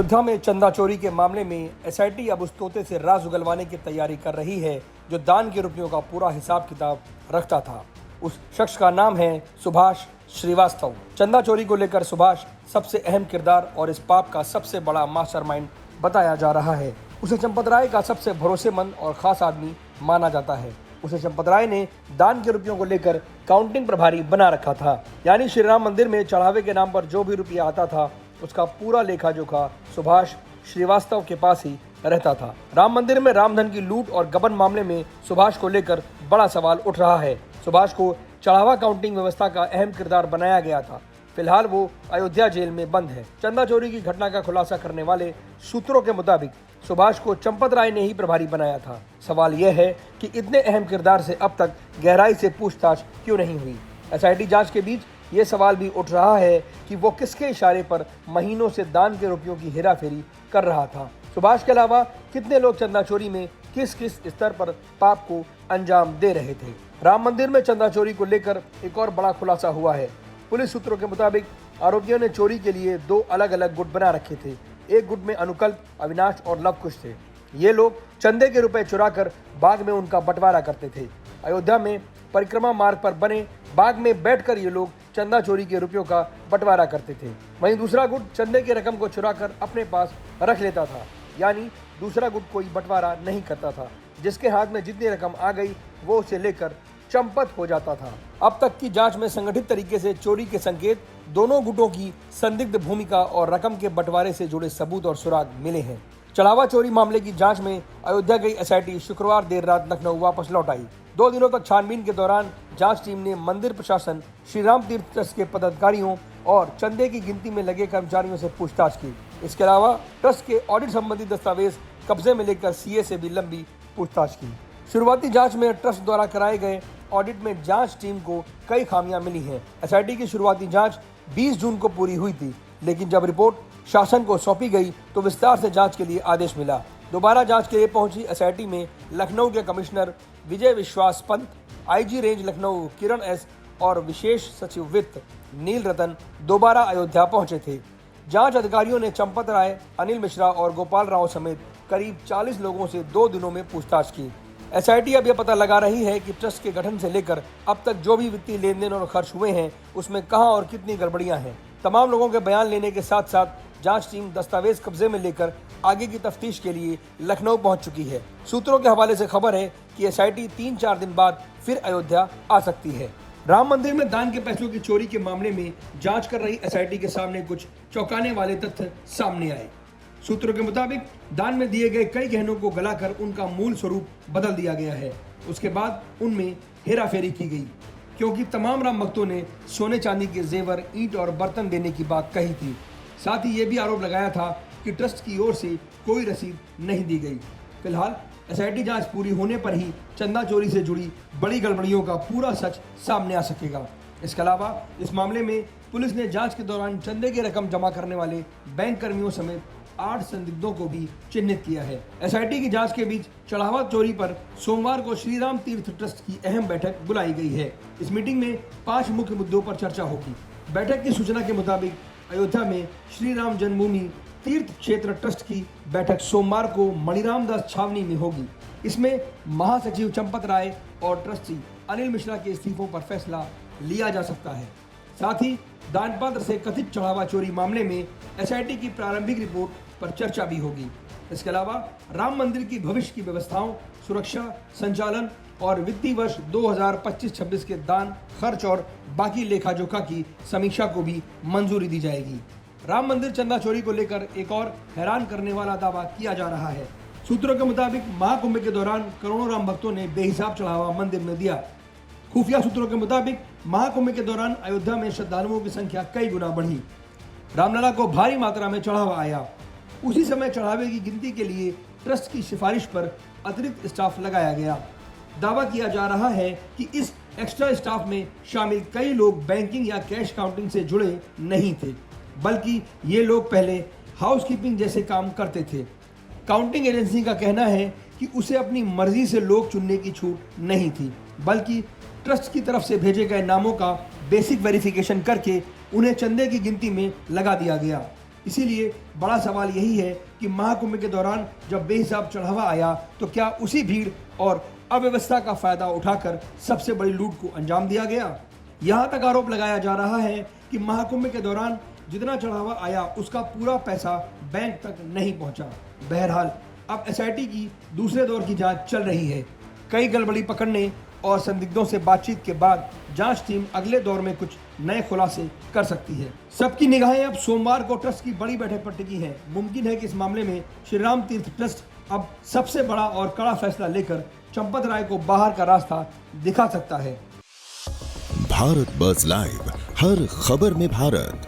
अयोध्या में चंदा चोरी के मामले में एसआईटी अब उस तोते से राज उगलवाने की तैयारी कर रही है जो दान के रुपयों का पूरा हिसाब किताब रखता था। उस शख्स का नाम है सुभाष श्रीवास्तव। चंदा चोरी को लेकर सुभाष सबसे अहम किरदार और इस पाप का सबसे बड़ा मास्टरमाइंड बताया जा रहा है। उसे चंपत राय का सबसे भरोसेमंद और खास आदमी माना जाता है। उसे चंपत राय ने दान के रुपयों को लेकर काउंटिंग प्रभारी बना रखा था, यानी श्री राम मंदिर में चढ़ावे के नाम पर जो भी रुपया आता था उसका पूरा लेखा जोखा सुभाष श्रीवास्तव के पास ही रहता था। राम मंदिर में रामधन की लूट और गबन मामले में सुभाष को लेकर बड़ा सवाल उठ रहा है। सुभाष को चढ़ावा काउंटिंग व्यवस्था का अहम किरदार बनाया गया था। फिलहाल वो अयोध्या जेल में बंद है। चंदा चोरी की घटना का खुलासा करने वाले सूत्रों के मुताबिक सुभाष को चंपत राय ने ही प्रभारी बनाया था। सवाल यह है कि इतने अहम किरदार से अब तक गहराई से पूछताछ क्यों नहीं हुई। एसआईटी जांच के बीच ये सवाल भी उठ रहा है कि वो किसके इशारे पर महीनों से दान के रुपयों की हेराफेरी कर रहा था। सुभाष के अलावा कितने लोग चंदा चोरी में किस किस स्तर पर पाप को अंजाम दे रहे थे। राम मंदिर में चंदा चोरी को लेकर एक और बड़ा खुलासा हुआ है। पुलिस सूत्रों के मुताबिक आरोपियों ने चोरी के लिए 2 अलग अलग गुट बना रखे थे। एक गुट में अनुकल्प, अविनाश और लवकुश थे। ये लोग चंदे के रुपए चुराकर बाग में उनका बंटवारा करते थे। अयोध्या में परिक्रमा मार्ग पर बने बाग में बैठकर ये लोग चंदा चोरी के रुपयों का बंटवारा करते थे। वहीं दूसरा गुट चंदे की रकम को चुराकर अपने पास रख लेता था, यानी दूसरा गुट कोई बंटवारा नहीं करता था। जिसके हाथ में जितनी रकम आ गई वो उसे लेकर चंपत हो जाता था। अब तक की जांच में संगठित तरीके से चोरी के संकेत, दोनों गुटों की संदिग्ध भूमिका और रकम के बंटवारे से जुड़े सबूत और सुराग मिले हैं। चढ़ावा चोरी मामले की जांच में अयोध्या गई एसआईटी शुक्रवार देर रात लखनऊ वापस लौट आई। 2 दिनों तक छानबीन के दौरान जांच टीम ने मंदिर प्रशासन, श्री राम तीर्थ ट्रस्ट के पदाधिकारियों और चंदे की गिनती में लगे कर्मचारियों से पूछताछ की। इसके अलावा ट्रस्ट के ऑडिट संबंधी दस्तावेज कब्जे में लेकर सीए से भी लंबी पूछताछ की। शुरुआती जांच में ट्रस्ट द्वारा कराए गए ऑडिट में जांच टीम को कई खामियां मिली हैं। एसआईटी की शुरुआती जांच 20 जून को पूरी हुई थी, लेकिन जब रिपोर्ट शासन को सौंपी गई तो विस्तार से जांच के लिए आदेश मिला। दोबारा जांच के लिए पहुंची एसआईटी में लखनऊ के कमिश्नर विजय विश्वास पंत, आईजी रेंज लखनऊ किरण एस और विशेष सचिव वित्त नील रतन दोबारा अयोध्या पहुंचे थे। जांच अधिकारियों ने चंपत राय, अनिल मिश्रा और गोपाल राव समेत करीब 40 लोगों से 2 दिनों में पूछताछ की। एसआईटी अब यह पता लगा रही है कि ट्रस्ट के गठन से लेकर अब तक जो भी वित्तीय लेन देन और खर्च हुए हैं उसमें कहां और कितनी गड़बड़ियां हैं। तमाम लोगों के बयान लेने के साथ साथ जांच टीम दस्तावेज कब्जे में लेकर आगे की तफ्तीश के लिए लखनऊ पहुंच चुकी है। सूत्रों के हवाले से खबर है कि एसआईटी 3-4 दिन बाद फिर अयोध्या आ सकती है। राम मंदिर में दान के पैसों की चोरी के मामले में जांच कर रही एसआईटी के सामने कुछ चौंकाने वाले तथ्य सामने आए। सूत्रों के मुताबिक दान में दिए गए कई गहनों को गलाकर उनका मूल स्वरूप बदल दिया गया है। उसके बाद उनमें हेराफेरी की गई, क्योंकि तमाम राम भक्तों ने सोने चांदी के जेवर, ईंट और बर्तन देने की बात कही थी। साथ ही ये भी आरोप लगाया था कि ट्रस्ट की ओर से कोई रसीद नहीं दी गई। फिलहाल एसआईटी जांच पूरी होने पर ही चंदा चोरी से जुड़ी बड़ी गड़बड़ियों का पूरा सच सामने आ सकेगा। इसके अलावा इस मामले में पुलिस ने जांच के दौरान चंदे की रकम जमा करने वाले बैंक कर्मियों समेत 8 संदिग्धों को भी चिन्हित किया है। एसआईटी की जांच के बीच चढ़ावा चोरी पर सोमवार को श्री राम तीर्थ ट्रस्ट की अहम बैठक बुलाई गई है। इस मीटिंग में 5 मुख्य मुद्दों पर चर्चा होगी। बैठक की सूचना के मुताबिक अयोध्या में श्री राम जन्मभूमि तीर्थ क्षेत्र ट्रस्ट की बैठक सोमवार को मणिराम दास छावनी में होगी। इसमें महासचिव चंपत राय और ट्रस्टी अनिल मिश्रा के इस्तीफों पर फैसला लिया जा सकता है। साथ ही दानपत्र से कथित चढ़ावा चोरी मामले में एसआईटी की प्रारंभिक रिपोर्ट पर चर्चा भी होगी। इसके अलावा राम मंदिर की भविष्य की व्यवस्थाओं, सुरक्षा, संचालन और वित्तीय वर्ष 2025-26 के दान, खर्च और बाकी लेखा जोखा की समीक्षा को भी मंजूरी दी जाएगी। राम मंदिर चंदा चोरी को लेकर एक और हैरान करने वाला दावा किया जा रहा है। सूत्रों के मुताबिक महाकुंभ के दौरान करोड़ों राम भक्तों ने बेहिसाब चढ़ावा मंदिर में दिया। खुफिया सूत्रों के मुताबिक महाकुंभ के दौरान अयोध्या में श्रद्धालुओं की संख्या कई गुना बढ़ी। रामलला को भारी मात्रा में चढ़ावा आया। उसी समय चढ़ावे की गिनती के लिए ट्रस्ट की सिफारिश पर अतिरिक्त स्टाफ लगाया गया। दावा किया जा रहा है कि इस एक्स्ट्रा स्टाफ में शामिल कई लोग बैंकिंग या कैश काउंटिंग से जुड़े नहीं थे, बल्कि ये लोग पहले हाउसकीपिंग जैसे काम करते थे। काउंटिंग एजेंसी का कहना है कि उसे अपनी मर्जी से लोग चुनने की छूट नहीं थी, बल्कि ट्रस्ट की तरफ से भेजे गए नामों का बेसिक वेरिफिकेशन करके उन्हें चंदे की गिनती में लगा दिया गया। इसीलिए बड़ा सवाल यही है कि महाकुंभ के दौरान जब बेहिसाब चढ़ावा आया तो क्या उसी भीड़ और अव्यवस्था का फायदा उठाकर सबसे बड़ी लूट को अंजाम दिया गया? यहाँ तक आरोप लगाया जा रहा है कि महाकुंभ के दौरान जितना चढ़ावा आया उसका पूरा पैसा बैंक तक नहीं पहुंचा। बहरहाल अब एसआईटी की दूसरे दौर की जांच चल रही है। कई गड़बड़ी पकड़ने और संदिग्धों से बातचीत के बाद जांच टीम अगले दौर में कुछ नए खुलासे कर सकती है। सबकी निगाहें अब सोमवार को ट्रस्ट की बड़ी बैठक पर टिकी है। मुमकिन है कि इस मामले में श्री राम तीर्थ ट्रस्ट अब सबसे बड़ा और कड़ा फैसला लेकर चंपत राय को बाहर का रास्ता दिखा सकता है। भारत बज़ लाइव, हर खबर में भारत।